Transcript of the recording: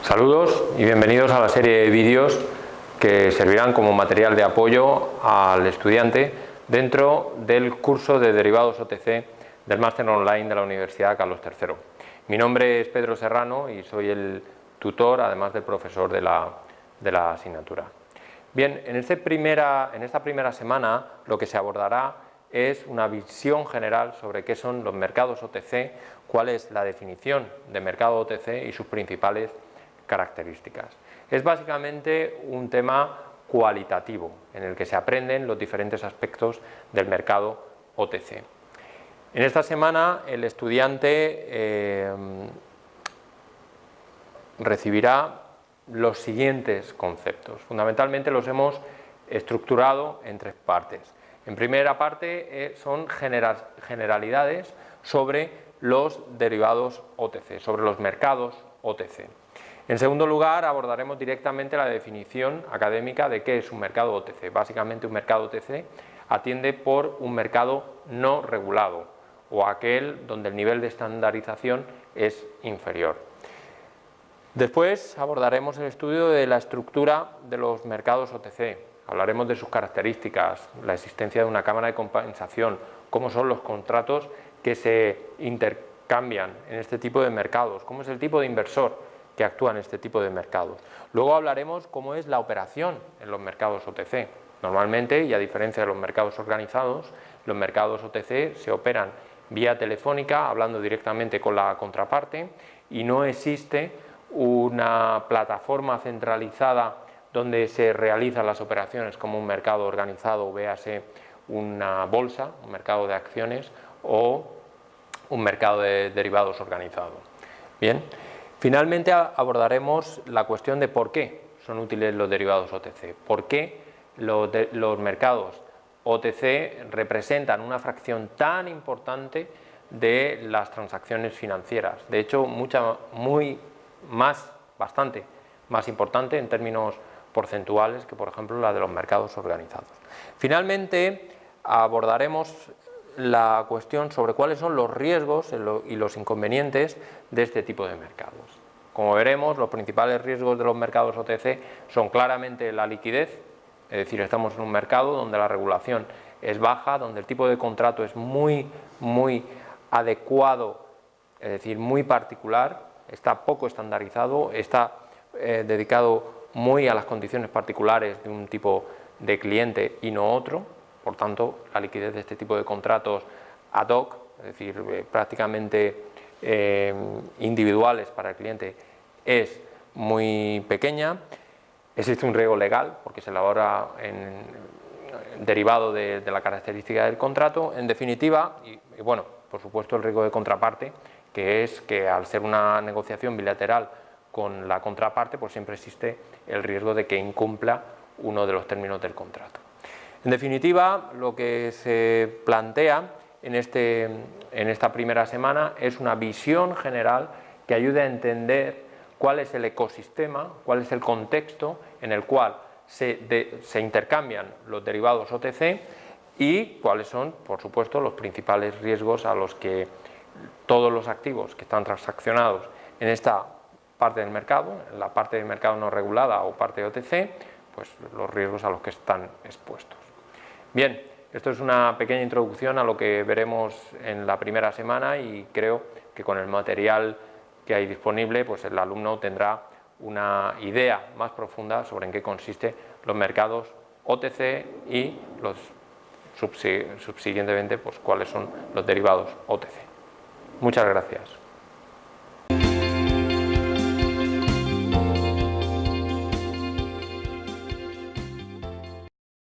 Saludos y bienvenidos a la serie de vídeos que servirán como material de apoyo al estudiante dentro del curso de derivados OTC del máster online de la Universidad Carlos III. Mi nombre es Pedro Serrano y soy el tutor, además del profesor de la asignatura. Bien, en esta primera semana lo que se abordará es una visión general sobre qué son los mercados OTC, cuál es la definición de mercado OTC y sus principales características. Es básicamente un tema cualitativo en el que se aprenden los diferentes aspectos del mercado OTC. En esta semana el estudiante recibirá los siguientes conceptos. Fundamentalmente los hemos estructurado en tres partes. En primera parte son generalidades sobre los derivados OTC, sobre los mercados OTC. En segundo lugar, abordaremos directamente la definición académica de qué es un mercado OTC. Básicamente, un mercado OTC atiende por un mercado no regulado o aquel donde el nivel de estandarización es inferior. Después abordaremos el estudio de la estructura de los mercados OTC. Hablaremos de sus características, la existencia de una cámara de compensación, cómo son los contratos que se intercambian en este tipo de mercados, cómo es el tipo de inversor que actúa en este tipo de mercados. Luego hablaremos cómo es la operación en los mercados OTC. Normalmente, y a diferencia de los mercados organizados, los mercados OTC se operan vía telefónica, hablando directamente con la contraparte, y no existe una plataforma centralizada donde se realizan las operaciones como un mercado organizado, véase una bolsa, un mercado de acciones o un mercado de derivados organizado. Bien. Finalmente abordaremos la cuestión de por qué son útiles los derivados OTC, por qué los mercados OTC representan una fracción tan importante de las transacciones financieras, de hecho bastante más importante en términos porcentuales que por ejemplo la de los mercados organizados. Finalmente abordaremos la cuestión sobre cuáles son los riesgos y los inconvenientes de este tipo de mercados. Como veremos, los principales riesgos de los mercados OTC son claramente la liquidez, es decir, estamos en un mercado donde la regulación es baja, donde el tipo de contrato es muy adecuado, es decir, muy particular, está poco estandarizado, está dedicado muy a las condiciones particulares de un tipo de cliente y no otro. Por tanto, la liquidez de este tipo de contratos ad hoc, es decir, prácticamente individuales para el cliente, es muy pequeña. Existe un riesgo legal porque se elabora derivado de la característica del contrato. En definitiva, y bueno, por supuesto el riesgo de contraparte, que es que al ser una negociación bilateral con la contraparte, pues siempre existe el riesgo de que incumpla uno de los términos del contrato. En definitiva, lo que se plantea en esta primera semana es una visión general que ayude a entender cuál es el ecosistema, cuál es el contexto en el cual se intercambian los derivados OTC y cuáles son, por supuesto, los principales riesgos a los que todos los activos que están transaccionados en esta parte del mercado, en la parte del mercado no regulada o parte OTC, pues los riesgos a los que están expuestos. Bien, esto es una pequeña introducción a lo que veremos en la primera semana y creo que con el material que hay disponible, pues el alumno tendrá una idea más profunda sobre en qué consisten los mercados OTC y subsiguientemente pues cuáles son los derivados OTC. Muchas gracias.